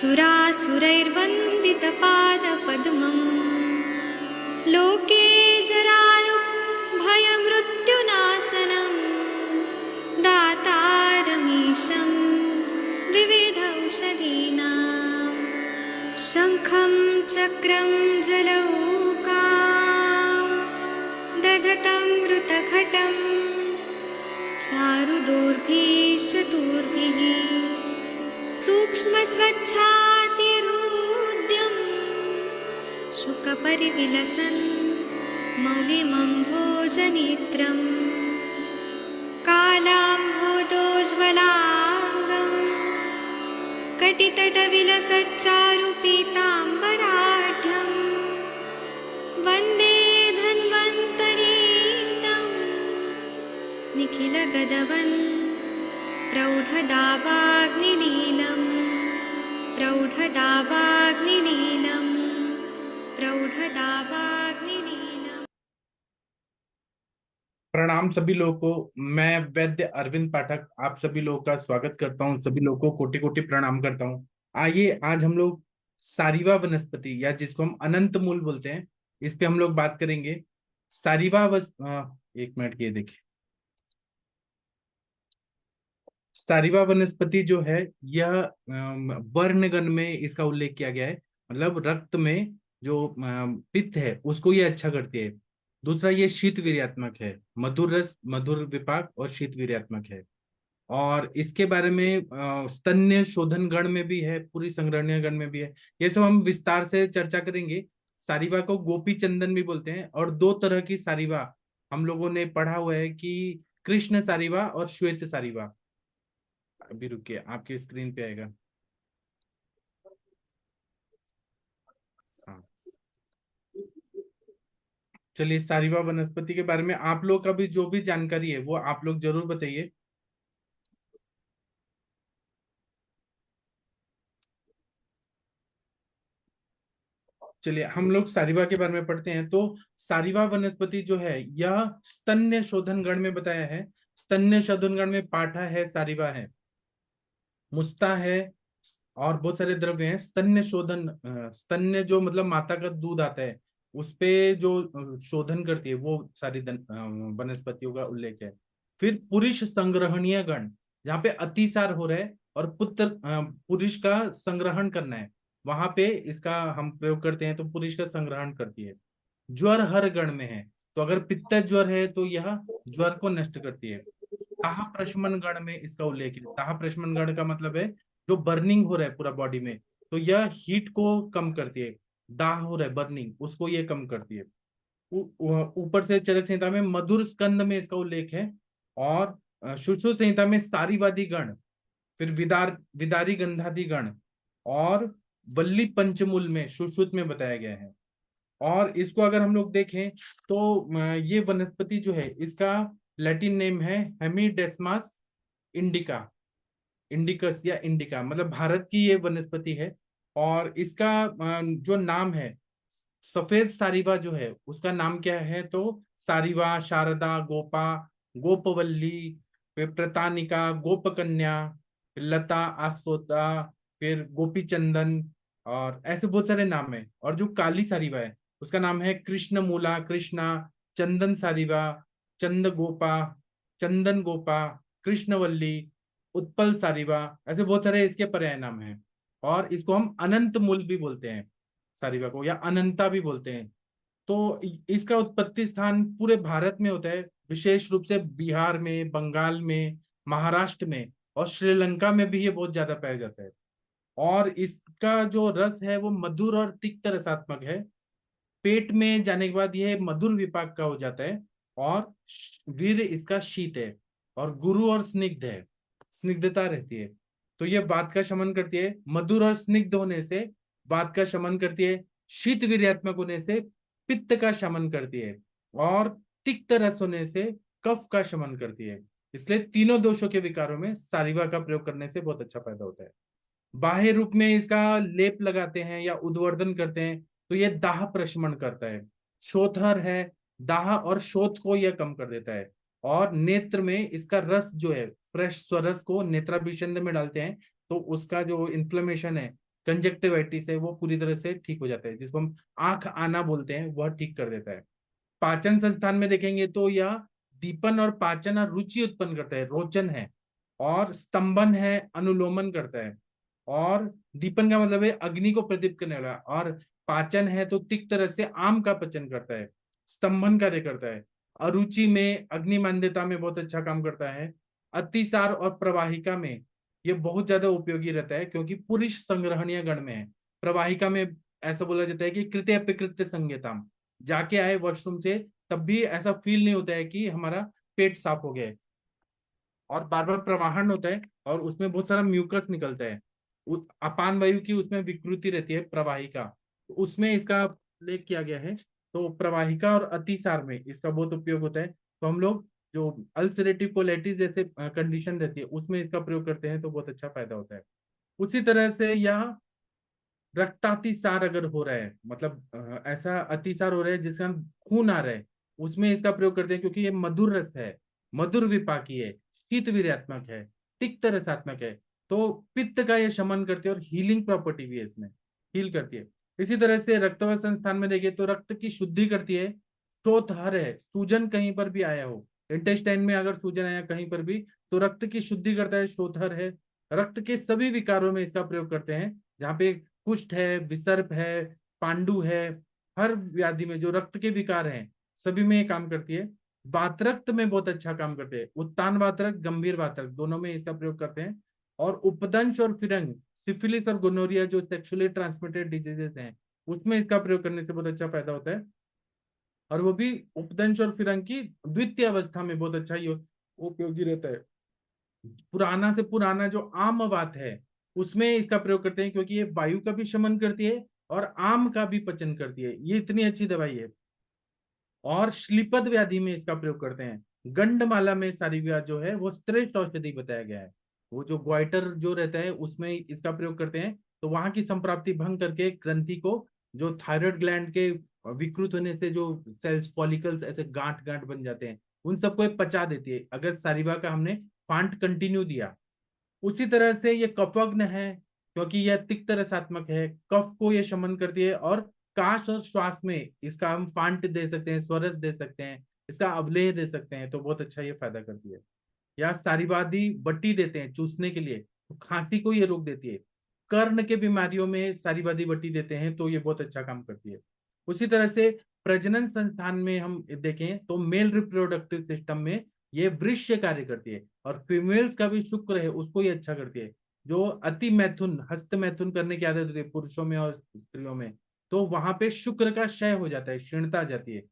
सुरासुरैर्वन्दितपादपद्मम् लोके जरारुभयमृत्युनाशनं दातारमीशं विविधौषधीनां शङ्खं चक्रं जलौकां दधतं मृतघटं चारुदोर्भिश्चतुर्भिः सूक्ष्मस्वच्छातिरुद्यं शुकपरिविलसन् मौलिमम्भोजनेत्रं कालाम्भोदोज्ज्वलाङ्गं कटितटविलसच्चारुपीताम्बराढ्यं वन्दे धन्वन्तरीतं निखिलगदवन् प्रौढदावाग्निलीलं प्रौढदावाग्निलीलं प्रौढदावाग्निलीलम्। प्रणाम सभी लोगों को। मैं वैद्य अरविंद पाठक आप सभी लोगों का स्वागत करता हूं। सभी लोगों को कोटि कोटि प्रणाम करता हूं। आइए आज हम लोग सारीवा वनस्पति या जिसको हम अनंत मूल बोलते हैं, इस पे हम लोग बात करेंगे। एक मिनट ये देखिए, सारीवा वनस्पति जो है यह वर्णगण में इसका उल्लेख किया गया है। मतलब रक्त में जो पित्त है उसको ये अच्छा करती है। दूसरा, ये शीत वीर्यात्मक है, मधुर रस, मधुर विपाक और शीत वीर्यात्मक है। और इसके बारे में स्तन्य शोधन गण में भी है, पूरी संग्रहणीय गण में भी है। ये सब हम विस्तार से चर्चा करेंगे। सारीवा को गोपी चंदन भी बोलते हैं। और दो तरह की सारीवा हम लोगों ने पढ़ा हुआ है कि कृष्ण सारीवा और श्वेत सारीवा। अभी रुकिए, आपके स्क्रीन पे आएगा। हाँ, चलिए, सारीवा वनस्पति के बारे में आप लोग का भी जो भी जानकारी है वो आप लोग जरूर बताइए। चलिए, हम लोग सारीवा के बारे में पढ़ते हैं। तो सारीवा वनस्पति जो है यह स्तन्य शोधन गण में बताया है। स्तन्य शोधन गण में पाठा है, सारीवा है, मुस्ता है और बहुत सारे द्रव्य हैं। स्तन्य शोधन, स्तन्य जो मतलब माता का दूध आता है उस पे जो शोधन करती है वो सारी वनस्पतियों का उल्लेख है। फिर पुरुष संग्रहणीय गण, जहाँ पे अतिसार हो रहा है और पुत्र पुरुष का संग्रहण करना है, वहां पे इसका हम प्रयोग करते हैं, तो पुरुष का संग्रहण करती है। ज्वर हर गण में है, तो अगर पित्त ज्वर है तो यह ज्वर को नष्ट करती है। ताह प्रशमन गण में इसका उल्लेख है। ताह प्रशमन गण का मतलब है जो बर्निंग हो रहा है पूरा बॉडी में, तो यह हीट को कम करती है। दाह हो रहा है, बर्निंग, उसको ये कम करती है। ऊपर से चरक संहिता में मधुर स्कंद में इसका उल्लेख है। और सुश्रुत संहिता में सारीवादी गण, फिर विदारी गंधादि गण और वल्ली पंचमूल में सुश्रुत में बताया गया है। और इसको अगर हम लोग देखें तो ये वनस्पति जो है इसका लैटिन नेम है हेमीडेस्मास इंडिका, इंडिकस या इंडिका, मतलब भारत की ये वनस्पति है। और इसका जो नाम है, सफेद सारीवा जो है उसका नाम क्या है, तो सारीवा, शारदा, गोपा, गोपवल्ली, फिर प्रतानिका, गोपकन्या, फिर लता, आस्फोता, फिर गोपी चंदन, और ऐसे बहुत सारे नाम है। और जो काली सारीवा है उसका नाम है कृष्ण मूला, कृष्णा, चंदन सारीवा, चंद गोपा, चंदन गोपा, कृष्णवल्ली, उत्पल सारीवा, ऐसे बहुत सारे इसके पर्याय नाम हैं। और इसको हम अनंत मूल भी बोलते हैं, सारीवा को, या अनंता भी बोलते हैं। तो इसका उत्पत्ति स्थान पूरे भारत में होता है, विशेष रूप से बिहार में, बंगाल में, महाराष्ट्र में और श्रीलंका में भी ये बहुत ज्यादा पाया जाता है। और इसका जो रस है वो मधुर और तिक्त रसात्मक है। पेट में जाने के बाद यह मधुर विपाक का हो जाता है। और वीर इसका शीत है और गुरु और स्निग्ध है, स्निग्धता रहती है। तो यह वात का शमन करती है। मधुर और स्निग्ध होने से वात का शमन करती है। शीत वीर्यात्मक होने से पित्त का शमन करती है। और तिक्त रस होने से कफ का शमन करती है। इसलिए तीनों दोषों के विकारों में सारीवा का प्रयोग करने से बहुत अच्छा फायदा होता है। बाह्य रूप में इसका लेप लगाते हैं या उद्वर्धन करते हैं तो यह दाह प्रशमन करता है। शोथर है, दाह और शोथ को यह कम कर देता है। और नेत्र में इसका रस जो है, फ्रेश स्वरस को नेत्राभिषेक में डालते हैं तो उसका जो इन्फ्लेमेशन है कंजक्टिवाइटिस है वो पूरी तरह से ठीक हो जाता है, जिसको हम आंख आना बोलते हैं, वह ठीक कर देता है। पाचन संस्थान में देखेंगे तो यह दीपन और पाचन और रुचि उत्पन्न करता है, रोचन है। और स्तंभन है, अनुलोमन करता है। और दीपन का मतलब है अग्नि को प्रदीप्त करने वाला। और पाचन है तो तिक्त रस से आम का पचन करता है। स्तंभन कार्य करता है। अरुचि में अग्नि मांद्यता में बहुत अच्छा काम करता है। अतिसार और प्रवाहिका में ये बहुत ज्यादा उपयोगी रहता है, क्योंकि पुरुष संग्रहणीय गण में है। प्रवाहिका में ऐसा बोला जाता है कि कृत्य अपिकृत्य संज्ञताम, जाके आए वॉशरूम से तब भी ऐसा फील नहीं होता है कि हमारा पेट साफ हो गया है। और बार बार प्रवाहन होता है और उसमें बहुत सारा म्यूकस निकलता है। अपान वायु की उसमें विकृति रहती है प्रवाहिका, तो उसमें इसका उल्लेख किया गया है। तो प्रवाहिका और अतिसार में इसका बहुत उपयोग होता है। तो हम लोग जो अल्सरेटिव कोलाइटिस जैसे कंडीशन रहती है उसमें इसका प्रयोग करते हैं तो बहुत अच्छा फायदा होता है। उसी तरह से यह रक्तातिसार अगर हो रहा है, मतलब ऐसा अतिसार हो रहा है जिसका खून आ रहा है, उसमें इसका प्रयोग करते हैं, क्योंकि ये मधुर रस है, मधुर विपाकी है, शीत वीर्यात्मक है, तिक्त रसात्मक है। तो पित्त का ये शमन करती है और हीलिंग प्रॉपर्टी भी है इसमें, हील करती है। इसी तरह से रक्तवात संस्थान में देखिए तो रक्त की शुद्धि करती है। शोथहर है, सूजन कहीं पर भी आया हो, इंटेस्टाइन में अगर सूजन आया कहीं पर भी, तो रक्त की शुद्धि करता है, शोथहर है। रक्त के सभी विकारों में इसका प्रयोग करते हैं, जहाँ पे कुष्ठ है, विसर्प है, पांडु है, हर व्याधि में जो रक्त के विकार हैं सभी में ये काम करती है। वातरक्त में बहुत अच्छा काम करते हैं, उत्तान वातरक्त, गंभीर वातरक्त दोनों में इसका प्रयोग करते हैं। और उपदंश और फिरंग, सिफिलिस और गोनोरिया जो सेक्सुअली ट्रांसमिटेड डिजीजेस हैं, उसमें इसका प्रयोग करने से बहुत अच्छा फायदा होता है। और वो भी उपदंश और फिरंग की द्वितीय अवस्था में बहुत अच्छा ही उपयोगी रहता है। पुराना से पुराना जो आम वात है उसमें इसका प्रयोग करते हैं, क्योंकि ये वायु का भी शमन करती है और आम का भी पचन करती है, ये इतनी अच्छी दवाई है। और श्लीपद व्याधि में इसका प्रयोग करते हैं। गंडमाला में सारीव्या जो है वो श्रेष्ठ औषधि बताया गया है। वो जो ग्वाइटर जो रहता है उसमें इसका प्रयोग करते हैं, तो वहां की संप्राप्ति भंग करके ग्रंथि को, जो थायराइड ग्लैंड के विकृत होने से जो सेल्स फॉलिकल्स ऐसे गांठ गांठ बन जाते हैं, उन सबको ये पचा देती है अगर सारीवा का हमने फांट कंटिन्यू दिया। उसी तरह से ये कफग्न है, क्योंकि यह तिक्त रसात्मक है, कफ को ये शमन करती है। और काश और श्वास में इसका हम फांट दे सकते हैं, स्वरस दे सकते हैं, इसका अवलेह दे सकते हैं, तो बहुत अच्छा ये फायदा करती है। या सारीवादी बट्टी देते हैं चूसने के लिए, तो खांसी को ये रोक देती है। कर्ण के बीमारियों में सारीवादी बट्टी देते हैं तो ये बहुत अच्छा काम करती है। उसी तरह से प्रजनन संस्थान में हम देखें तो मेल रिप्रोडक्टिव सिस्टम में ये वृश्य कार्य करती है। और फीमेल्स का भी शुक्र है उसको ये अच्छा करती है। जो अति मैथुन, हस्त मैथुन करने की आदत होती है पुरुषों में और स्त्रियों में, तो वहां पे शुक्र का क्षय हो जाता है, क्षीणता आ जाती है।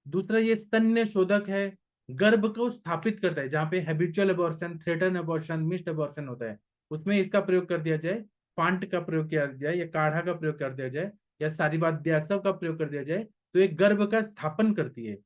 दूसरा ये स्तन्य शोधक है, गर्भ को स्थापित करता है, जहाँ पे habitual abortion, threaten abortion, missed abortion होता है, उसमें इसका प्रयोग कर दिया जाए, फांट का प्रयोग किया जाए या काढ़ा का प्रयोग कर दिया जाए या सारीवाद्यासव का प्रयोग कर दिया जाए, तो एक गर्भ का स्थापन करती है।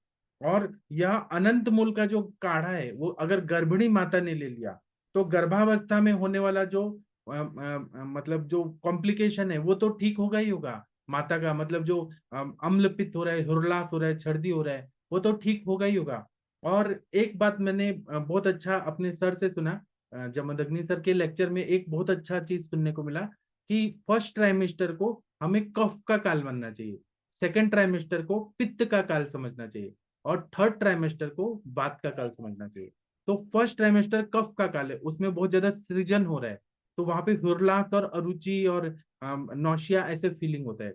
और यह अनंत मूल का जो काढ़ा है वो अगर गर्भिणी माता ने ले लिया, तो गर्भावस्था में होने वाला जो मतलब जो कॉम्प्लिकेशन है वो तो ठीक होगा ही होगा। माता का मतलब जो अम्ल पित्त हो रहा है, हुरलास हो रहा है, छर्दी हो रहा है, वो तो ठीक होगा ही होगा। और एक बात मैंने बहुत अच्छा अपने सर से सुना, जमदग्नि सर के लेक्चर में एक बहुत अच्छा चीज सुनने को मिला कि फर्स्ट ट्राइमेस्टर को हमें कफ का काल मानना चाहिए, सेकंड ट्राइमेस्टर को पित्त का काल समझना चाहिए, और थर्ड ट्राइमेस्टर को वात का काल समझना चाहिए। तो फर्स्ट ट्राइमेस्टर कफ का काल है, उसमें बहुत ज्यादा सृजन हो रहा है, तो वहां पे हुरलास और अरुचि और नौशिया ऐसे फीलिंग होता है।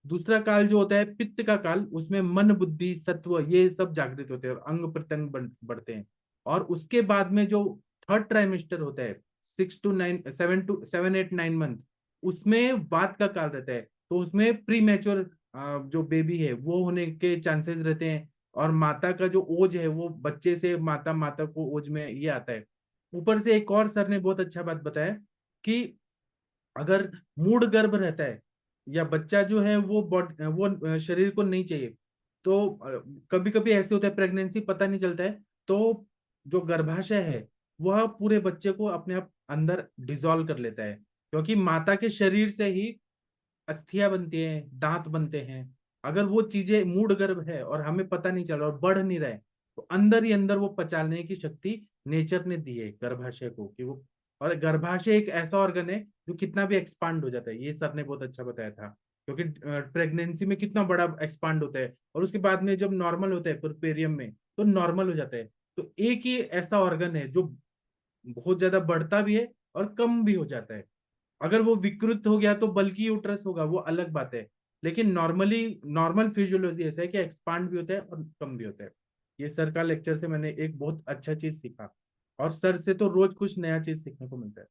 दूसरा काल जो होता है पित्त का काल, उसमें मन बुद्धि सत्व ये सब जागृत होते हैं और अंग प्रत्यंग बढ़ते हैं। और उसके बाद में जो थर्ड ट्राइमेस्टर होता है, 6 to 9, 7 to 8 9 मंथ, उसमें वात का काल रहता है। तो उसमें प्री मैच्योर जो बेबी है वो होने के चांसेस रहते हैं। और माता का जो ओज है वो बच्चे से माता, माता को ओज में ये आता है। ऊपर से एक और सर ने बहुत अच्छा बात बताया कि अगर मूड गर्भ रहता है या बच्चा जो है वो शरीर को नहीं चाहिए, तो कभी कभी ऐसे होता है प्रेगनेंसी पता नहीं चलता है, तो जो गर्भाशय है वह पूरे बच्चे को अपने आप अंदर डिसॉल्व कर लेता है, क्योंकि माता के शरीर से ही अस्थियां बनती हैं, दांत बनते हैं। अगर वो चीजें मूड गर्भ है और हमें पता नहीं चल रहा और बढ़ नहीं रहा है, तो अंदर ही अंदर वो पचाने की शक्ति नेचर ने दी है गर्भाशय को कि वो, और गर्भाशय एक ऐसा ऑर्गन है जो कितना भी एक्सपांड हो जाता है, ये सर ने बहुत अच्छा बताया था, क्योंकि प्रेगनेंसी में कितना बड़ा एक्सपांड होता है और उसके बाद में जब नॉर्मल होता है पुरपेरियम में तो नॉर्मल हो जाता है। तो एक ही ऐसा ऑर्गन है जो बहुत ज्यादा बढ़ता भी है और कम भी हो जाता है। अगर वो विकृत हो गया तो बल्कि यूट्रस होगा, वो अलग बात है। लेकिन नॉर्मली नॉर्मल फिजियोलॉजी ऐसा है कि एक्सपांड भी होता है और कम भी होता है। ये सर का लेक्चर से मैंने एक बहुत अच्छा चीज सीखा, और सर से तो रोज कुछ नया चीज सीखने को मिलता है।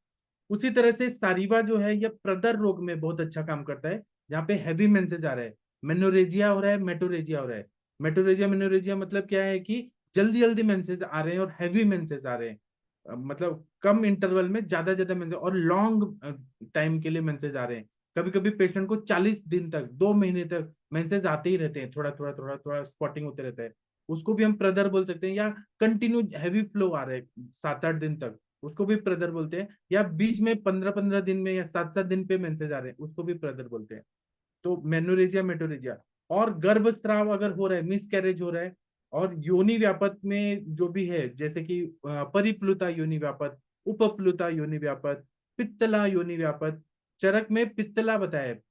उसी तरह से सारीवा जो है यह प्रदर रोग में बहुत अच्छा काम करता है, जहाँ पे हैवी मेंसेज आ रहा है, मेनोरेजिया हो रहा है, मेटोरेजिया हो रहा है। मेटोरेजिया मेनोरेजिया मतलब क्या है कि जल्दी जल्दी मेंसेज आ रहे हैं और हैवी मेंसेज आ रहे हैं। मतलब कम इंटरवल में ज्यादा ज्यादा मेंसेज और लॉन्ग टाइम के लिए मेंसेज आ रहे हैं। कभी कभी पेशेंट को 40 दिन तक, 2 महीने तक मेंसेज आते ही रहते हैं, थोड़ा थोड़ा थोड़ा थोड़ा स्पॉटिंग होते रहता है। उसको भी हम प्रदर बोल सकते हैं, या कंटिन्यू हैवी फ्लो आ रहा है 7-8 दिन तक, उसको भी प्रदर बोलते हैं। या बीच में 15-15 दिन में या 7-7 दिन पे मेंसेज आ रहे हैं, उसको भी प्रदर बोलते हैं। तो मेनोरेजिया मेटोरेजिया। और गर्भ स्राव अगर हो रहा है, मिस कैरेज हो रहा है, और योनि व्यापत में जो भी है, जैसे कि परिप्लुता योनि व्यापत, उपप्लुता योनि व्यापत, पित्तला योनि व्यापत, चरक में पित्तला बताया है,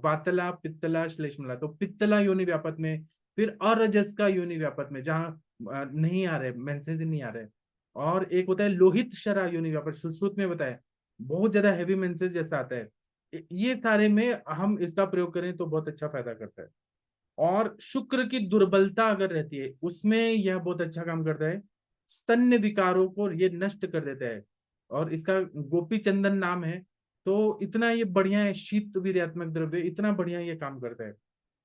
वातला पित्तला श्लेष्मला, तो पित्तला योनि व्यापत में। फिर अरजस का योनि व्यापत में, जहाँ नहीं आ रहे मेंसेज नहीं आ रहे। और एक होता है लोहित शरा योनि व्यापत, सुश्रुत में बताया, बहुत ज्यादा हैवी मेंसेज जैसा आता है। ये सारे में हम इसका प्रयोग करें तो बहुत अच्छा फायदा करता है। और शुक्र की दुर्बलता अगर रहती है उसमें यह बहुत अच्छा काम करता है, स्तन्य विकारों को ये नष्ट कर देता है। और इसका गोपी चंदन नाम है। तो इतना ये बढ़िया है, शीत वीर्यात्मक द्रव्य, इतना बढ़िया ये काम करता है।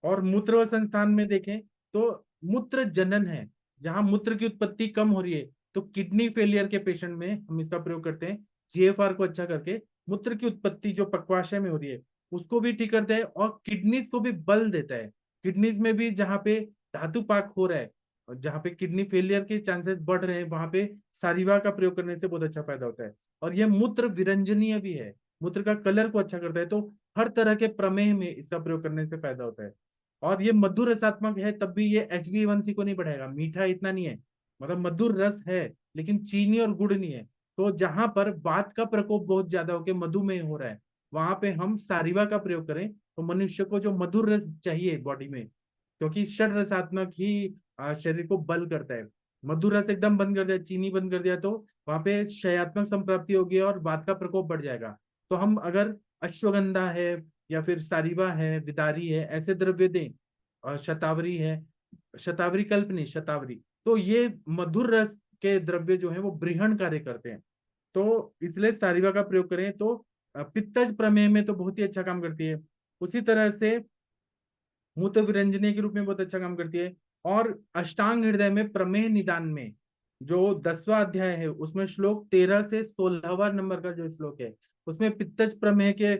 और मूत्र व संस्थान में देखें तो मूत्र जनन है, जहां मूत्र की उत्पत्ति कम हो रही है, तो किडनी फेलियर के पेशेंट में हम इसका प्रयोग करते हैं। जीएफआर को अच्छा करके मूत्र की उत्पत्ति जो पक्वाशय में हो रही है उसको भी ठीक करता है, और किडनी को भी बल देता है। किडनीज में भी जहाँ पे धातु पाक हो रहा है और जहाँ पे किडनी फेलियर के चांसेस बढ़ रहे हैं, वहां पे सारिवा का प्रयोग करने से बहुत अच्छा फायदा होता है। और यह मूत्र विरंजनीय भी है, मूत्र का कलर को अच्छा करता है। तो हर तरह के प्रमेह में इसका प्रयोग करने से फायदा होता है। और ये मधुर रसात्मक है, तब भी ये HbA1c को नहीं बढ़ाएगा, मीठा इतना नहीं है, मतलब मधुर रस है लेकिन चीनी और गुड़ नहीं है। तो जहां पर वात का प्रकोप बहुत ज्यादा होकर मधुमेह हो रहा है, वहां पे हम सारिवा का प्रयोग करें तो मनुष्य को जो मधुर रस चाहिए बॉडी में, क्योंकि षड रसात्मक ही शरीर को बल करता है। मधुर रस एकदम बंद कर दिया, चीनी बंद कर दिया, तो वहां पे क्षयात्मक संप्राप्ति होगी और वात का प्रकोप बढ़ जाएगा। तो हम अगर अश्वगंधा है या फिर सारिवा है, विदारी है, ऐसे द्रव्य दें, और शतावरी है, शतावरी कल्प नहीं शतावरी, तो ये मधुर रस के द्रव्य जो है वो बृहण कार्य करते हैं। तो इसलिए सारिवा का प्रयोग करें तो पित्तज प्रमेह में तो बहुत ही अच्छा काम करती है। उसी तरह से मूत्र विरंजनी के रूप में बहुत अच्छा काम करती है। और अष्टांग हृदय में प्रमेह निदान में जो 10वां अध्याय है उसमें श्लोक 13 से 16वां नंबर का जो श्लोक है, उसमें पित्तज प्रमेह के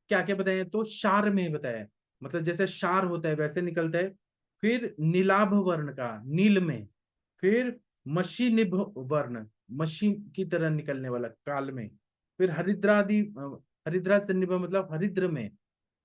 क्या क्या बताए हैं, तो क्षार में बताया है, मतलब जैसे क्षार होता है वैसे निकलता है। फिर नीलाभ वर्ण का नील में, फिर मशी निभ वर्ण, मशी की तरह निकलने वाला काल में, फिर हरिद्रादि हरिद्रा से निभ मतलब हरिद्र में,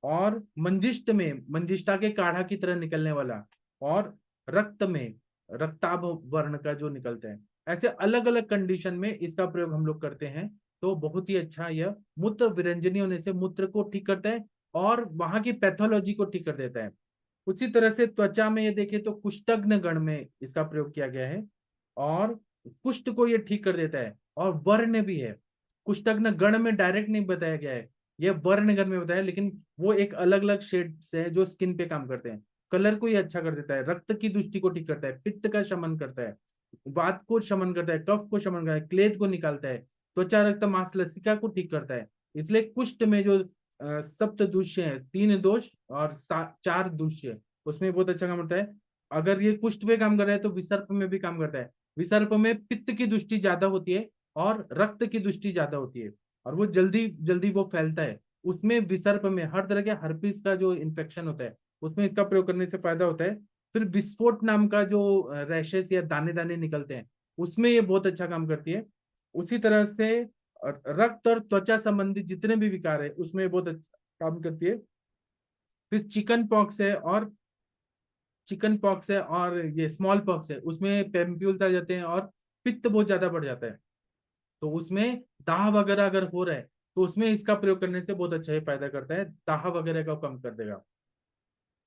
और मंजिष्ट में मंजिष्ठा के काढ़ा की तरह निकलने वाला, और रक्त में रक्ताभ वर्ण का जो निकलता है। ऐसे अलग अलग कंडीशन में इसका प्रयोग हम लोग करते हैं। तो बहुत ही अच्छा यह मूत्र विरंजनी होने से मूत्र को ठीक करता है और वहां की पैथोलॉजी को ठीक कर देता है। उसी तरह से त्वचा में ये देखें तो कुष्ठग्न गण में इसका प्रयोग किया गया है, और कुष्ठ को ये ठीक कर देता है। और वर्ण भी है, कुष्ठग्न गण में डायरेक्ट नहीं बताया गया है, ये वर्ण गण में बताया, लेकिन वो एक अलग अलग शेड से है जो स्किन पे काम करते हैं। कलर को ये अच्छा कर देता है, रक्त की दृष्टि को ठीक करता है, पित्त का शमन करता है, वात को शमन करता है, कफ को शमन करता है, क्लेद को निकालता है, त्वचा रक्त मांस लसिका को ठीक करता है। इसलिए कुष्ठ में जो सप्त दूष्य है, 3 दोष और 4 दूष्य, उसमें बहुत अच्छा काम करता है। अगर ये कुष्ठ पे काम कर रहा है तो विसर्प में भी काम करता है। विसर्प में पित्त की दृष्टि ज्यादा होती है और रक्त की दृष्टि ज्यादा होती है, और वो जल्दी जल्दी वो फैलता है। उसमें विसर्प में हर तरह के हर्पिस का जो इन्फेक्शन होता है उसमें इसका प्रयोग करने से फायदा होता है। फिर विस्फोट नाम का जो रैशेस या दाने दाने निकलते हैं उसमें ये बहुत अच्छा काम करती है। उसी तरह से रक्त और त्वचा संबंधी जितने भी विकार है उसमें बहुत अच्छा काम करती है। फिर चिकन पॉक्स है और ये स्मॉल पॉक्स है, उसमें पेम्प्यूल्स आ जाते हैं और पित्त बहुत ज्यादा बढ़ जाता है। तो उसमें दाह वगैरह अगर हो रहा है तो उसमें इसका प्रयोग करने से बहुत अच्छा ही फायदा करता है, दाह वगैरह का कम कर देगा।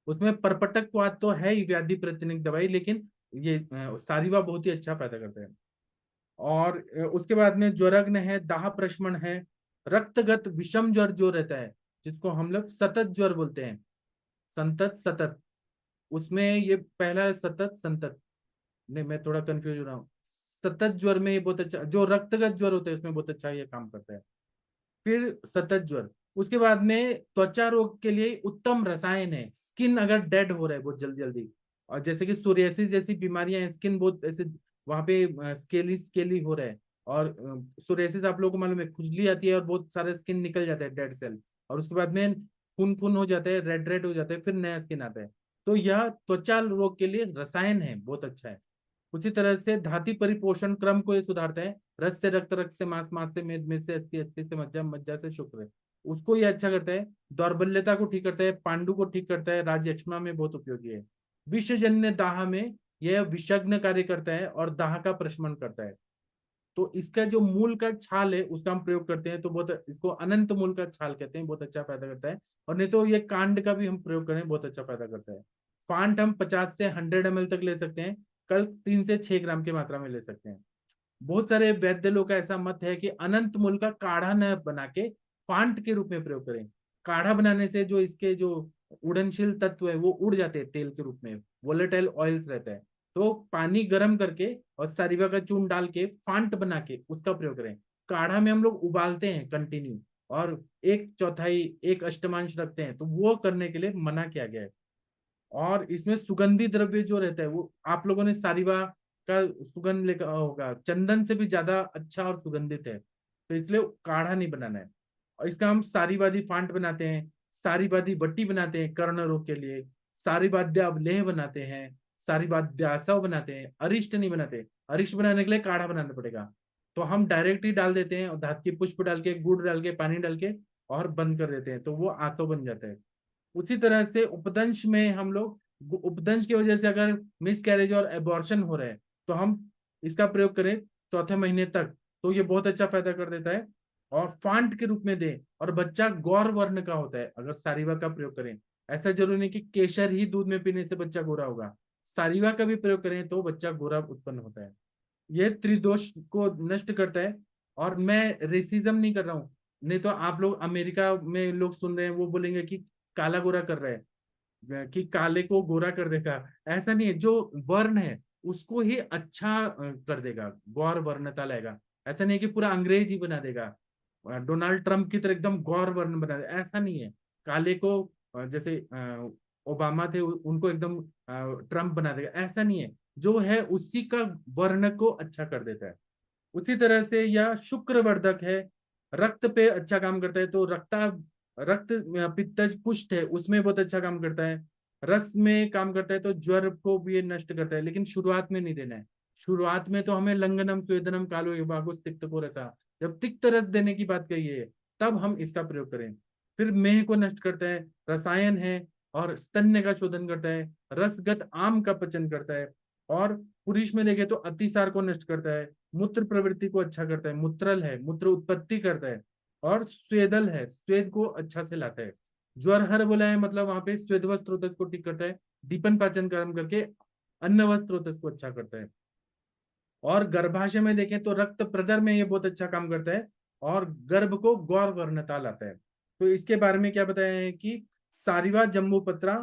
उसमें परपटकवात तो है ही व्याधि प्रतिनिक दवाई, लेकिन ये सारीवा बहुत ही अच्छा फायदा करता है। और उसके बाद में ज्वरग्न है, दाह प्रशमन है, रक्तगत विषम ज्वर जो रहता है जिसको हम लोग सतत ज्वर बोलते हैं, संतत सतत, उसमें ये पहला है सतत संतत, नहीं मैं थोड़ा कंफ्यूज हो रहा हूँ। सतत ज्वर में ये बहुत अच्छा, जो रक्तगत ज्वर होता है उसमें बहुत अच्छा ये काम करता है। फिर सतत ज्वर, उसके बाद में त्वचा रोग के लिए उत्तम रसायन है, स्किन अगर डेड हो रहा है बहुत जल्दी जल्दी, और जैसे कि सोरियासिस जैसी बीमारियां हैं, स्किन बहुत ऐसे वहां पे स्केली स्केली हो रहा है, और सोरियासिस आप लोगों को मालूम है, खुजली आती है और बहुत सारे स्किन निकल जाता है डेड सेल, और उसके बाद में खून खून हो जाता है, रेड रेड हो जाता है, फिर नया स्किन आता है। तो यह त्वचा रोग के लिए रसायन है, बहुत अच्छा है। उसी तरह से धातु परिपोषण क्रम को ये सुधारता है, रस से रक्त, रक्त से मांस, मांस से मेद, मेद से अस्थि, अस्थि से मज्जा, मज्जा से शुक्र, उसको ये अच्छा करता है। दौर्बल्यता को ठीक करता है, पांडु को ठीक करता है, राज्यक्षमा में बहुत उपयोगी है। विषजन्य दाह में यह विषग्न कार्य करता है और दाह का प्रशमन करता है। तो इसका जो मूल का छाल है उसका हम प्रयोग करते हैं, तो बहुत इसको अनंत मूल का छाल कहते हैं, बहुत अच्छा फायदा करता है। और नहीं तो ये कांड का भी हम प्रयोग करें, बहुत अच्छा फायदा करता है। फांट हम 50 से 100 ml तक ले सकते हैं, कल 3 से 6 ग्राम की मात्रा में ले सकते हैं। बहुत सारे वैद्य लोग का ऐसा मत है कि अनंत मूल का काढ़ा न बना के फांट के रूप में प्रयोग करें। काढ़ा बनाने से जो इसके जो उड़नशील तत्व है वो उड़ जाते हैं तेल के रूप में, वोलेटाइल ऑयल्स रहता है। तो पानी गर्म करके और सारिवा का चूर्ण डाल के फांट बना के उसका प्रयोग करें। काढ़ा में हम लोग उबालते हैं कंटिन्यू, और 1/4 1/8 रखते हैं, तो वो करने के लिए मना किया गया है। और इसमें सुगंधी द्रव्य जो रहता है वो आप लोगों ने सारिवा का सुगंध लेकर होगा, चंदन से भी ज्यादा अच्छा और सुगंधित है, तो इसलिए काढ़ा नहीं बनाना है। और इसका हम सारीवादी फांट बनाते हैं, सारीवादी बट्टी बनाते हैं कर्ण रोग के लिए, सारीवाद्य अवलेह बनाते हैं, सारीवाद्यासव बनाते हैं, अरिष्ट नहीं बनाते। अरिष्ट बनाने के लिए काढ़ा बनाना पड़ेगा, तो हम डायरेक्ट ही डाल देते हैं, और धात की पुष्प डाल के, गुड़ डाल के, पानी डाल के और बंद कर देते हैं, तो वो आसव बन जाता है। उसी तरह से उपदंश में हम लोग, उपदंश की वजह से अगर मिस कैरेज और एबॉर्शन हो रहा है तो हम इसका प्रयोग करें चौथे महीने तक, तो ये बहुत अच्छा फायदा कर देता है। और फांट के रूप में दें, और बच्चा गौर वर्ण का होता है अगर सारीवा का प्रयोग करें। ऐसा जरूरी नहीं कि केशर ही दूध में पीने से बच्चा गोरा होगा, सारीवा का भी प्रयोग करें तो बच्चा गोरा उत्पन्न होता है। ये त्रिदोष को नष्ट करता है। और मैं रेसिज्म नहीं कर रहा हूँ, नहीं तो आप लोग अमेरिका में लोग सुन रहे हैं वो बोलेंगे कि काला गोरा कर रहा है, कि काले को गोरा कर देगा। ऐसा नहीं है, जो वर्ण है उसको ही अच्छा कर देगा, गौर वर्णता लाएगा। ऐसा नहीं है कि पूरा अंग्रेज ही बना देगा, डोनाल्ड ट्रंप की तरह एकदम गौर वर्ण बना देगा, ऐसा नहीं है। काले को जैसे ओबामा थे उनको एकदम ट्रंप बना देगा, ऐसा नहीं है। जो है उसी का वर्ण को अच्छा कर देता है। उसी तरह से यह शुक्रवर्धक है, रक्त पे अच्छा काम करता है, तो रक्त पित्तज पुष्ट है उसमें बहुत अच्छा काम करता है। रस में काम करता है, तो ज्वर को भी ये नष्ट करता है, लेकिन शुरुआत में नहीं देना है। शुरुआत में तो हमें लंगनम स्वेदनम कालो युवागुस तिक्त को रसा, जब तिक्त रस देने की बात कही है तब हम इसका प्रयोग करें। फिर मेह को नष्ट करता है, रसायन है, और स्तन्य का शोधन करता है, रसगत आम का पचन करता है। और पुरुष में देखें तो अतिसार को नष्ट करता है, मूत्र प्रवृत्ति को अच्छा करता है, मूत्रल है, मूत्र उत्पत्ति करता है, और स्वेदल है, स्वेद को अच्छा से लाता है। ज्वर हर बोला है मतलब वहां पे स्वेद व स्रोतस को ठीक करता है, दीपन पाचन कर्म करके अन्न व स्रोतस को अच्छा करता है। और गर्भाशय में देखें तो रक्त प्रदर में ये बहुत अच्छा काम करता है, और गर्भ को गौर वर्णता लाता है। तो इसके बारे में क्या बताया है कि सारिवा जम्बूपत्रा,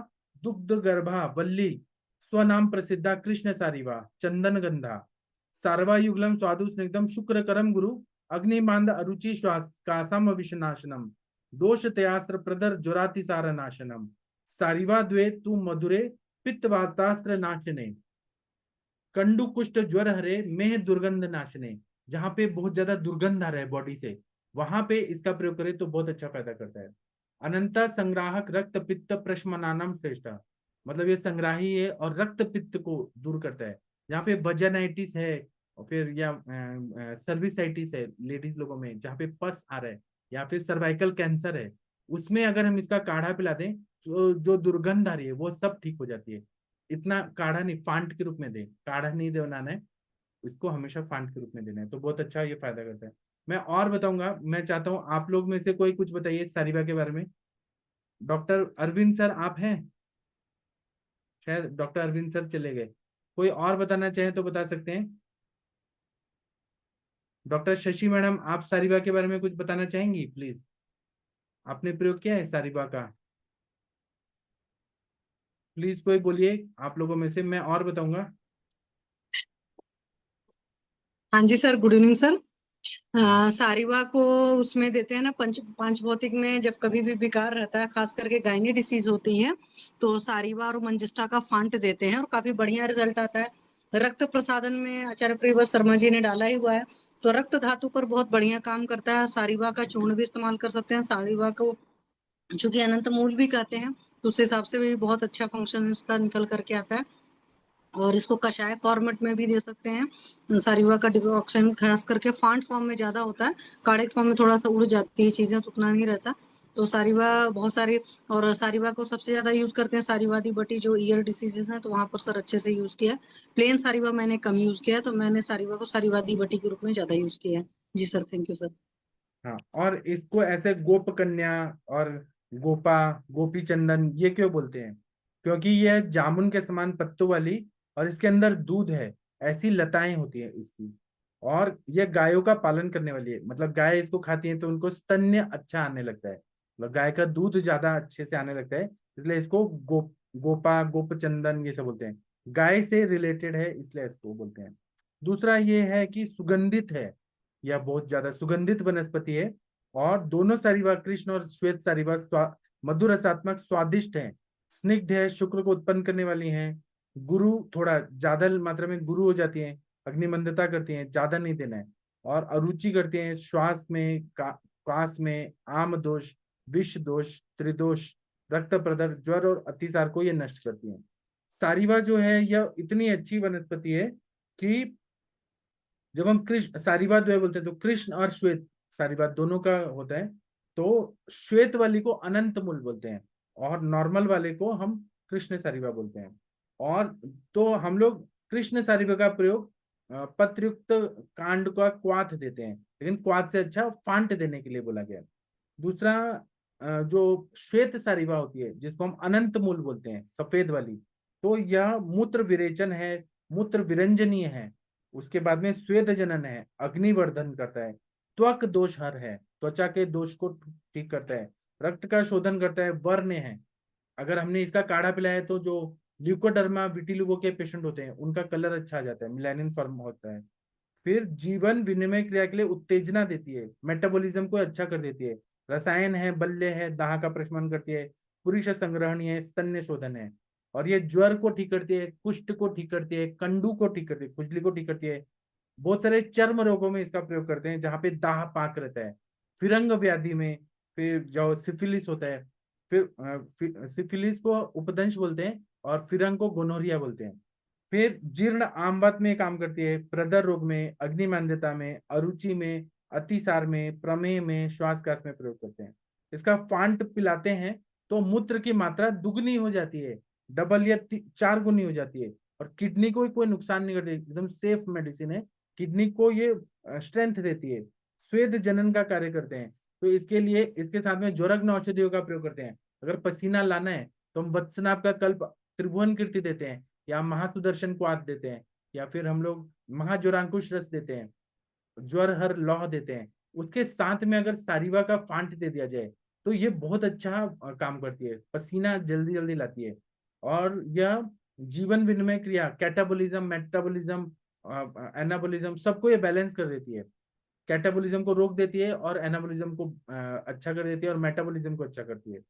दुग्ध गर्भा वल्ली, स्वनाम प्रसिद्धा कृष्ण सारिवा, चंदन गंधा, सारवा युगलम स्वादु स्निग्धम शुक्र करम गुरु, अग्निमांद अरुचि श्वास कासम विषनाशनम, दोष तयास्त्र प्रदर ज्वरातिसार नाशनम, सारिवा द्वे तु मधुरे पित्तवातास्त्र नाशने, कंडु कुष्ठ ज्वर हरे मेह दुर्गंध नाशने, जहां पे बहुत ज्यादा दुर्गंध आ रहा है बॉडी से, वहां पे इसका प्रयोग करें तो बहुत अच्छा फायदा करता है। अनंता संग्राहक रक्त पित्त प्रशमनानम श्रेष्ठ, मतलब ये संग्राही है और रक्त पित्त को दूर करता है। जहाँ पे वजनाइटिस है, और फिर या सर्विसाइटिस है लेडीज लोगों में, जहाँ पे पस आ रहा है, या फिर सर्वाइकल कैंसर है, उसमें अगर हम इसका काढ़ा पिला दें तो जो दुर्गंध आ रही है वो सब ठीक हो जाती है। इतना काढ़ा नहीं, फांट के रूप में दे, काढ़ा नहीं दे बनाना है। इसको हमेशा फांट के रूप में देना है, तो बहुत अच्छा ये फायदा करता है। मैं और बताऊंगा, मैं चाहता हूँ आप लोग में से कोई कुछ बताइए सारिवा के बारे में। डॉक्टर अरविंद सर आप हैं? शायद डॉक्टर अरविंद सर चले गए। कोई और बताना चाहे तो बता सकते हैं। डॉक्टर शशि मैडम आप सारिवा के बारे में कुछ बताना चाहेंगी प्लीज? आपने प्रयोग किया है सारिवा का? प्लीज कोई बोलिए आप लोगों में से, मैं और बताऊंगा। हाँ जी सर, गुड इवनिंग सर। हाँ सारिवा को उसमें देते हैं ना, पांच भौतिक में जब कभी भी विकार रहता है, खास करके गायनी डिसीज होती है, तो सारिवा और मंजिष्ठा का फांट देते हैं और काफी बढ़िया रिजल्ट आता है। रक्त प्रसादन में आचार्य प्रियव्रत शर्मा जी ने डाला ही हुआ है, तो रक्त धातु पर बहुत बढ़िया काम करता है। सारिवा का चूर्ण भी इस्तेमाल कर सकते हैं। सारिवा को चूंकि अनंत मूल भी कहते हैं, तो उस हिसाब से भी बहुत अच्छा फंक्शन इसका निकल करके आता है। और इसको कषाय फॉर्मेट में भी दे सकते हैं। सारिवा का डिकॉक्शन खास करके फांट फॉर्म में ज्यादा होता है, काढ़े फॉर्म में थोड़ा सा उड़ जाती है चीजें, तो उतना नहीं रहता। तो सारिवा बहुत सारी, और सारिवा को सबसे ज्यादा यूज करते हैं सारिवादी बटी, जो ईयर डिसीजेस हैं, तो वहां पर सर अच्छे से यूज किया है। प्लेन सारिवा मैंने कम यूज किया है, तो मैंने सारिवा को सारिवादी बटी के रूप में ज्यादा यूज किया है। जी सर, थैंक यू सर। हाँ, और इसको ऐसे गोप कन्या और गोपा, गोपी चंदन ये क्यों बोलते हैं? क्योंकि यह जामुन के समान पत्तों वाली और इसके अंदर दूध है, ऐसी लताएं होती है इसकी। और यह गायों का पालन करने वाली है, मतलब गाय इसको खाती है तो उनको स्तन्य अच्छा आने लगता है, मतलब गाय का दूध ज्यादा अच्छे से आने लगता है, इसलिए इसको गोपा, गोप चंदन ये सब बोलते हैं। गाय से रिलेटेड है इसलिए इसको बोलते हैं। दूसरा ये है कि सुगंधित है, यह बहुत ज्यादा सुगंधित वनस्पति है। और दोनों सारिवा, कृष्ण और श्वेत सारिवा, मधुर रसात्मक स्वादिष्ट है, स्निग्ध है, शुक्र को उत्पन्न करने वाली है, गुरु थोड़ा ज्यादा मात्रा में गुरु हो जाती है, अग्निमंदता करती है, ज्यादा नहीं देना है। और अरुचि करती है श्वास में, कास में, आम दोष, विष दोष, त्रिदोष, रक्त प्रदर, ज्वर और अतिसार को ये नष्ट करती है। सारिवा जो है यह इतनी अच्छी वनस्पति है कि जब हम कृष्ण सारीवाद जो है बोलते हैं तो कृष्ण और श्वेत सारीवाद दोनों का होता है। तो श्वेत वाली को अनंत मूल बोलते हैं और नॉर्मल वाले को हम कृष्ण सारीवा बोलते हैं। और तो हम लोग कृष्ण सारीवा का प्रयोग पत्रयुक्त कांड का क्वाथ देते हैं, लेकिन क्वाथ से अच्छा फांट देने के लिए बोला गया। दूसरा जो श्वेत सारीवा होती है जिसको हम अनंत मूल बोलते हैं, सफेद वाली, तो यह मूत्र विरेचन है, मूत्र विरंजनीय है, उसके बाद में स्वेद जनन है, अग्निवर्धन करता है, त्वक दोष हर है, त्वचा के दोष को ठीक करता है, रक्त का शोधन करता है, वर्ण है। अगर हमने इसका काढ़ा पिलाया है तो जो ल्यूकोडर्मा विटिलिगो के पेशेंट होते हैं उनका कलर अच्छा आ जाता है, मिलानिन फॉर्म होता है। फिर जीवन विनिमय क्रिया के लिए उत्तेजना देती है, मेटाबॉलिज्म को अच्छा कर देती है, रसायन है, बल्य है, दाह का प्रशमन करती है, पुरुष संग्रहणी है, स्तन्य शोधन है। और ये ज्वर को ठीक करती है, कुष्ठ को ठीक करती है, कंडू को ठीक करती है, खुजली को ठीक करती है। बहुत सारे चर्म रोगों में इसका प्रयोग करते हैं जहां पे दाह पाक रहता है, फिरंग व्याधि में, फिर जो सिफिलिस होता है, सिफिलिस को उपदंश बोलते हैं और फिरंग को गोनोरिया बोलते हैं। फिर जीर्ण आमवत में काम करती है, प्रदर रोग में, अग्निमांद्यता में, अरुचि में, अतिसार में, प्रमेह में, श्वासकाश में प्रयोग करते हैं। इसका फांट पिलाते हैं तो मूत्र की मात्रा दुगनी हो जाती है, डबल या 4 गुनी हो जाती है, और किडनी को कोई नुकसान नहीं करती, एकदम सेफ मेडिसिन है। किडनी को ये स्ट्रेंथ देती है, स्वेद जनन का कार्य करते हैं। तो इसके लिए इसके साथ में ज्वरग्न औषधियों का प्रयोग करते हैं। अगर पसीना लाना है तो हम वत्सनाभ का कल्प, त्रिभुवन कीर्ति देते हैं, या महासुदर्शन को आत देते हैं, या फिर हम लोग महाज्वरांकुश रस देते हैं, ज्वर हर लौह देते हैं। उसके साथ में अगर सारिवा का फांट दे दिया जाए तो ये बहुत अच्छा काम करती है, पसीना जल्दी जल्दी लाती है। और यह जीवन विनिमय क्रिया, कैटाबोलिज्म, मेटाबोलिज्म, एनाबोलिज्म सबको ये बैलेंस कर देती है। कैटाबोलिज्म को रोक देती है और एनाबोलिज्म को अच्छा कर देती है और मेटाबोलिज्म को अच्छा करती है।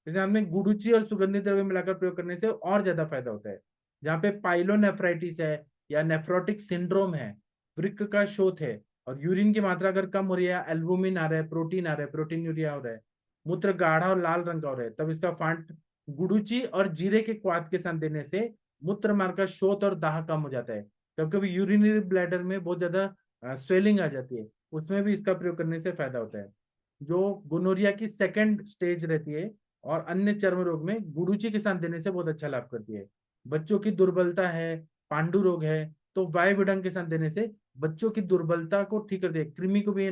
जैसे हमें गुडुचि और सुगंधित द्रव्य मिलाकर प्रयोग करने से और ज्यादा फायदा होता है। जहाँ पे पाइलोनेफ्राइटिस है या नेफ्रोटिक सिंड्रोम है, वृक्क का शोथ है, और यूरिन की मात्रा अगर कम हो रही है, एल्बुमिन आ रहा है, प्रोटीन आ रहा है, प्रोटीन यूरिया हो रहा है, मूत्र गाढ़ा और लाल रंग का हो रहा है, तब इसका फांट गुडुचि और जीरे के क्वाथ के साथ देने से मूत्र मार्ग का शोथ और दाह कम हो जाता है। कभी कभी यूरिनरी ब्लैडर में बहुत ज्यादा स्वेलिंग आ जाती है, उसमें भी इसका प्रयोग करने से फायदा होता है। जो गोनोरिया की सेकेंड स्टेज रहती है और अन्य चर्म रोग में गुडुचि के साथ देने से बहुत अच्छा लाभ करती है। बच्चों की दुर्बलता है, पांडु रोग है, तो वायु विडंग के साथ देने से बच्चों की दुर्बलता को ठीक कर दिया। कृमि को भी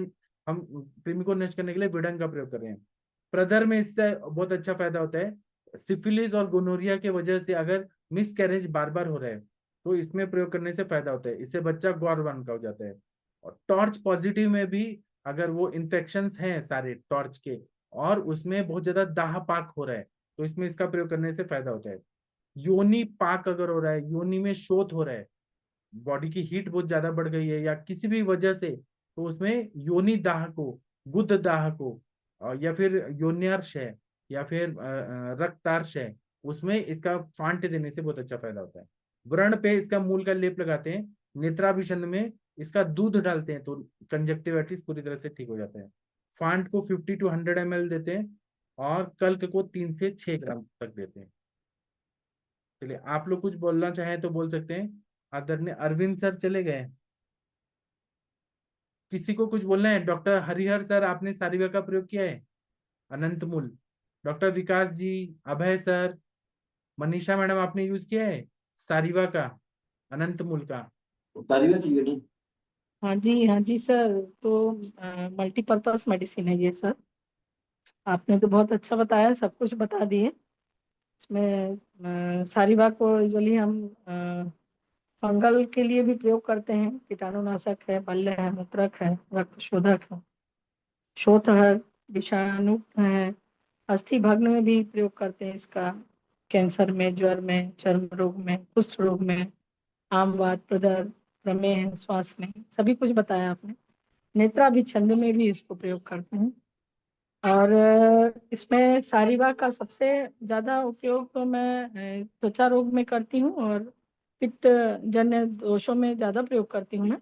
हम कृमि को नष्ट करने के लिए विडंग का प्रयोग कर रहे हैं। प्रदर में इससे बहुत अच्छा फायदा होता है। सिफिलिस और गोनोरिया के वजह से अगर मिस कैरेज बार बार हो रहा है तो इसमें प्रयोग करने से फायदा होता है, इससे बच्चा गौरवान का हो जाता है। और टॉर्च पॉजिटिव में भी अगर वो इन्फेक्शंस हैं सारे टॉर्च के और उसमें बहुत ज्यादा दाह पाक हो रहा है तो इसमें इसका प्रयोग करने से फायदा होता है। योनि पाक अगर हो रहा है, योनि में शोथ हो रहा है, बॉडी की हीट बहुत ज्यादा बढ़ गई है या किसी भी वजह से, तो उसमें योनि दाह को, गुद दाह को या फिर योन्यार्श है या फिर रक्तार्श है, उसमें इसका फांट देने से बहुत अच्छा फायदा होता है। व्रण पे इसका मूल का लेप लगाते हैं। नेत्राभिषण में इसका दूध डालते हैं तो कंजक्टिवाइटिस पूरी तरह से ठीक हो जाता है। फांट को 50 to 100 ml देते हैं और कल्क को 3 से 6 ग्राम तक देते हैं। चलिए आप लोग कुछ बोलना चाहें तो बोल सकते हैं। आदरणीय अरविंद सर चले गए, किसी को कुछ बोलना है? डॉक्टर हरिहर सर आपने सारिवा का प्रयोग किया है अनंत मूल। डॉक्टर विकास जी, अभय सर, मनीषा मैडम आपने यूज किया है सारिवा का अनंत मूल का? सारिवा चाहिए नहीं। हाँ जी सर, तो मल्टीपर्पज मेडिसिन है ये सर। आपने तो बहुत अच्छा बताया, सब कुछ बता दिए। इसमें सारिवा को यूजुअली हम फंगल के लिए भी प्रयोग करते हैं। कीटाणुनाशक है, बल्य है, मूत्रक है, रक्त शोधक है, शोथ है, विषाणु है, अस्थि भग्न में भी प्रयोग करते हैं इसका। कैंसर में, ज्वर में, चर्म रोग में, कुष्ठ रोग में, आमवात, प्रदर, प्रमेह, श्वास में, सभी कुछ बताया आपने। नेत्राभिछंद में भी इसको प्रयोग करते हैं। और इसमें सारिवा का सबसे ज्यादा उपयोग तो मैं त्वचा रोग में करती हूँ और पित्त जन्य दोषों में ज्यादा प्रयोग करती हूँ मैं।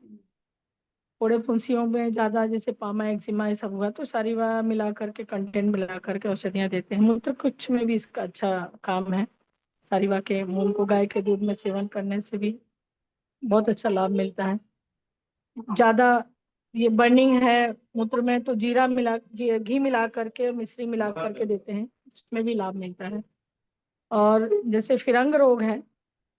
फोड़े फुंसियों में ज्यादा, जैसे पामा, एक्जिमा, ये सब हुआ तो सारिवा मिला करके, कंटेंट मिला करके औषधियाँ देते हैं। मूत्र कुछ में भी इसका अच्छा काम है। सारिवा के मूल को गाय के दूध में सेवन करने से भी बहुत अच्छा लाभ मिलता है। ज्यादा ये बर्निंग है मूत्र में तो जीरा मिला, घी मिला करके, मिश्री मिला करके देते हैं, इसमें भी लाभ मिलता है। और जैसे फिरंग रोग है,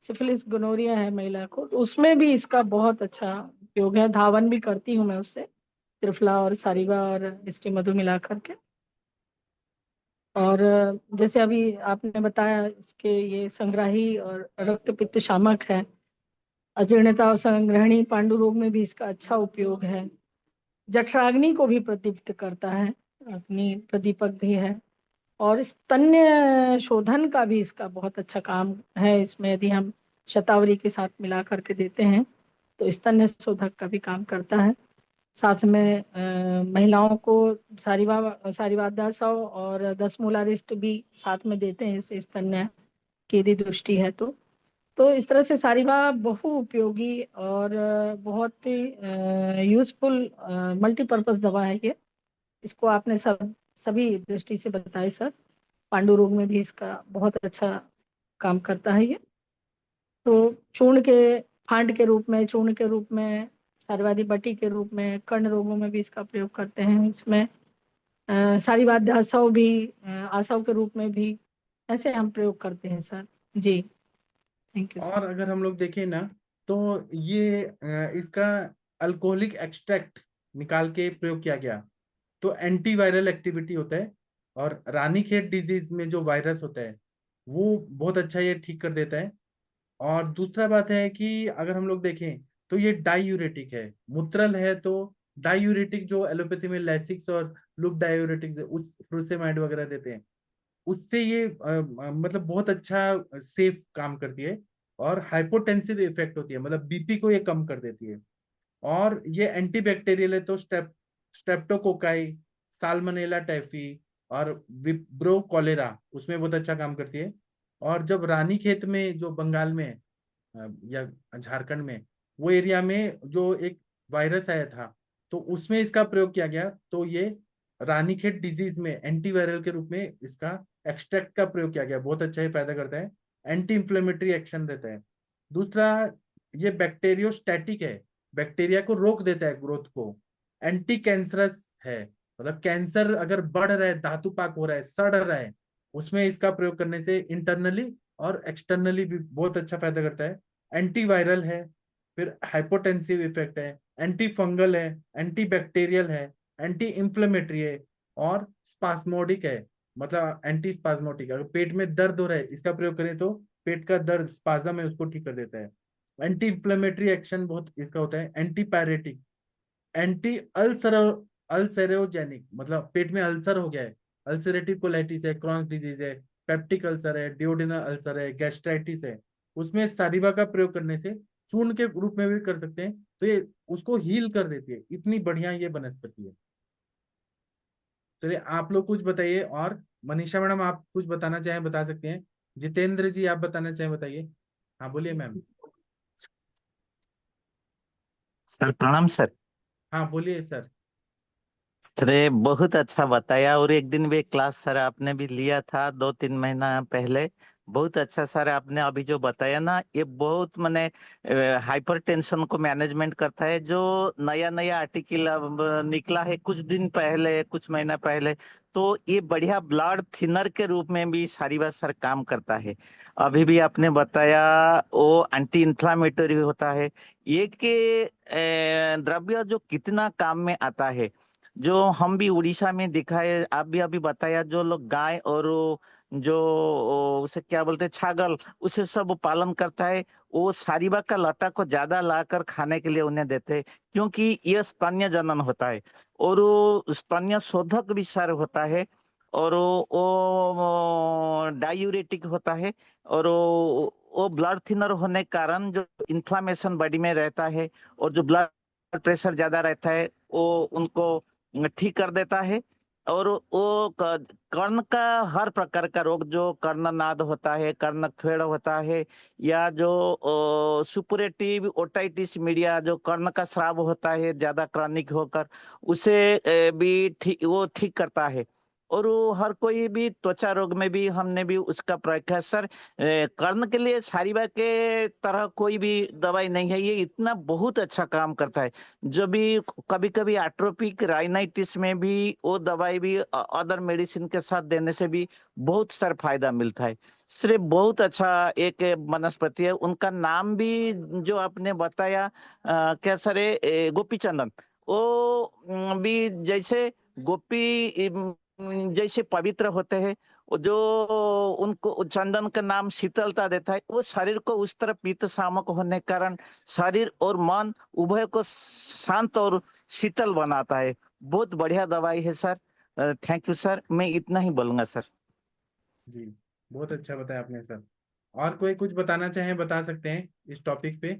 सिफिलिस, गोनोरिया है महिला को, तो उसमें भी इसका बहुत अच्छा उपयोग है। धावन भी करती हूँ मैं उससे, त्रिफला और सारिवा और इष्टि मधु मिला करके। और जैसे अभी आपने बताया इसके ये संग्राही और रक्त पित्त शामक है। अजीर्णता और संग्रहणी पांडु रोग में भी इसका अच्छा उपयोग है। जठराग्नि को भी प्रदीप्त करता है, अग्नि प्रदीपक भी है। और स्तन्य शोधन का भी इसका बहुत अच्छा काम है। इसमें यदि हम शतावरी के साथ मिला करके देते हैं तो स्तन्य शोधक का भी काम करता है। साथ में महिलाओं को सारिवादासव और 10 मूलारिष्ट भी साथ में देते हैं, इससे स्तन्य की यदि दृष्टि है तो इस तरह से सारिवा बहु उपयोगी और बहुत ही यूजफुल मल्टीपर्पज दवा है ये। इसको आपने सभी दृष्टि से बताए सर। पांडु रोग में भी इसका बहुत अच्छा काम करता है ये। तो चूर्ण के फांड के रूप में, चूर्ण के रूप में, सारिवादी बटी के रूप में, कर्ण रोगों में भी इसका प्रयोग करते हैं। इसमें सारिवाद्य आसव भी, आसव के रूप में भी ऐसे हम प्रयोग करते हैं sir ji. Thank you sir. और अगर हम लोग देखें ना तो ये इसका अल्कोहलिक एक्सट्रैक्ट निकाल के प्रयोग किया गया तो एंटीवायरल एक्टिविटी होता है। और रानीखेत डिजीज में जो वायरस होता है वो बहुत अच्छा ये ठीक कर देता है। और दूसरा बात है कि अगर हम लोग देखें तो ये डायूरेटिक है, मूत्रल है तो डायूरेटिक जो एलोपैथी में लैसिक्स और लूप डायूरेटिक उस फ्रूसेमाइड वगैरह देते हैं उससे ये मतलब बहुत अच्छा सेफ काम करती है। और हाइपोटेंसिव इफेक्ट होती है, मतलब बीपी को ये कम कर देती है। और ये एंटीबैक्टीरियल है तो स्ट्रेप्टोकोकाई, साल्मोनेला टाइफी और विब्रो कॉलेरा उसमें बहुत अच्छा काम करती है। और जब रानीखेत में जो बंगाल में या झारखंड में वो एरिया में जो एक वायरस आया था तो उसमें इसका प्रयोग किया गया तो ये रानीखेत डिजीज में एंटीवायरल के रूप में इसका एक्सट्रैक्ट का प्रयोग किया गया। बहुत अच्छा ये फायदा करता है, एंटी इंफ्लेमेटरी एक्शन रहता है। दूसरा, ये बैक्टीरियोस्टैटिक है, बैक्टीरिया को रोक देता है ग्रोथ को। एंटी कैंसरस है, मतलब कैंसर अगर बढ़ रहा है, धातुपाक हो रहा है, सड़ रहा है, उसमें इसका प्रयोग करने से इंटरनली और एक्सटर्नली भी बहुत अच्छा फायदा करता है। एंटीवायरल है, फिर हाइपोटेंसिव इफेक्ट है, एंटी फंगल है, एंटी बैक्टीरियल है, एंटी इंफ्लेमेटरी है और स्पास्मोडिक है। मतलब एंटी स्पास्मोटिक, अगर पेट में दर्द हो रहा है इसका प्रयोग करें तो पेट का दर्द स्पाज्म है उसको ठीक कर देता है। एंटी इंफ्लेमेटरी एक्शन बहुत इसका होता है। एंटी पैरेटिक, एंटी अल्सरोजेनिक, मतलब पेट में अल्सर हो गया है, अल्सरेटिव कोलाइटिस है, क्रॉन्स डिजीज है, पेप्टिक अल्सर है, डिओडिनल अल्सर है, गैस्ट्राइटिस है, उसमें सारिवा का प्रयोग करने से चूर्ण के रूप में भी कर सकते हैं तो ये उसको हील कर देती है। इतनी बढ़िया ये वनस्पति है। चलिए आप लोग कुछ बताइए। और मनीषा मैडम आप कुछ बताना चाहें बता सकते हैं। जितेंद्र जी आप बताना चाहें बताइए। हाँ बोलिए मैम। सर प्रणाम सर। हाँ बोलिए सर। अरे बहुत अच्छा बताया, और एक दिन भी क्लास सर आपने भी लिया था 2-3 महीना पहले। बहुत अच्छा सर आपने अभी जो बताया ना, ये बहुत माने हाइपर टेंशन को मैनेजमेंट करता है। जो नया नया आर्टिकल अब निकला है कुछ दिन पहले, कुछ महीना पहले, तो ये बढ़िया ब्लड थिनर के रूप में भी सारीवा सर काम करता है। अभी भी आपने बताया वो एंटी इंफ्लामेटरी होता है। ये के द्रव्य जो कितना काम में आता है, जो हम भी उड़ीसा में देखा है, आप भी अभी बताया, जो लोग गाय और जो उसे क्या बोलते हैं छागल, उसे सब पालन करता है, वो सारीबा का लटा को ज्यादा लाकर खाने के लिए उन्हें देते हैं, क्योंकि यह स्तन्य जनन होता है और वो स्तन्य शोधक भी सर होता है, और वो डायूरेटिक होता है, और वो ब्लड थिनर होने के कारण जो इन्फ्लामेशन बॉडी में रहता है और जो ब्लड प्रेशर ज्यादा रहता है वो उनको ठीक कर देता है। और वो कर्ण का हर प्रकार का रोग, जो कर्णनाद होता है, कर्णखेड़ होता है, या जो सुपुरेटिव ओटाइटिस मीडिया, जो कर्ण का स्राव होता है ज्यादा क्रॉनिक होकर, उसे भी ठीक, वो ठीक करता है। और वो हर कोई भी त्वचा रोग में भी हमने भी उसका प्रयोग किया सर। कर्ण के लिए सारीबा के तरह कोई भी दवाई नहीं है, ये इतना बहुत अच्छा काम करता है। जो भी कभी कभी एट्रोपिक राइनाइटिस में भी वो दवाई भी अदर मेडिसिन के साथ देने से भी बहुत सारा फायदा मिलता है। सिर्फ बहुत अच्छा एक वनस्पति है। उनका नाम भी जो आपने बताया क्या सर गोपी चंदन, वो भी जैसे गोपी जैसे पवित्र होते हैं, वो जो उनको चंदन का नाम शीतलता देता है, वो शरीर को उस तरह पीत शामक होने के कारण शरीर और मन उभय को शांत और शीतल बनाता है। बहुत बढ़िया दवाई है सर। थैंक यू सर, मैं इतना ही बोलूंगा सर। जी बहुत अच्छा बताया आपने सर। और कोई कुछ बताना चाहे बता सकते हैं इस टॉपिक पे।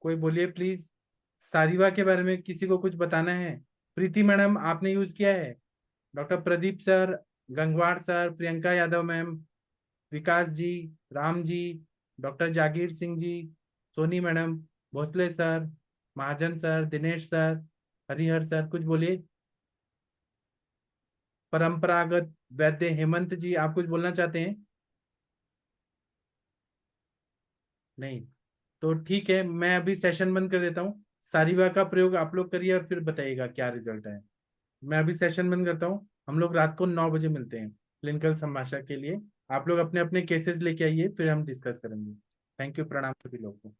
कोई बोलिए प्लीज। सारिवा के बारे में किसी को कुछ बताना है। प्रीति मैडम आपने यूज किया है। Doctor Pradeep sir, Gangwar sir, Priyanka Yadav ma'am, Vikas ji, Ram ji, doctor Jagir Singh ji, Soni madam, Bhosle sir, Mahajan sir, Dinesh sir, Harihar sir, कुछ बोलिए। परंपरागत वैद्य हेमंत जी आप कुछ बोलना चाहते हैं। नहीं तो ठीक है, मैं अभी सेशन बंद कर देता हूँ। सारिवा का प्रयोग आप लोग करिए और फिर बताइएगा क्या रिजल्ट है। मैं अभी सेशन बंद करता हूँ। हम लोग रात को 9 बजे मिलते हैं क्लिनिकल संभाषण के लिए। आप लोग अपने अपने केसेस लेके आइए फिर हम डिस्कस करेंगे। थैंक यू, प्रणाम सभी लोगों को।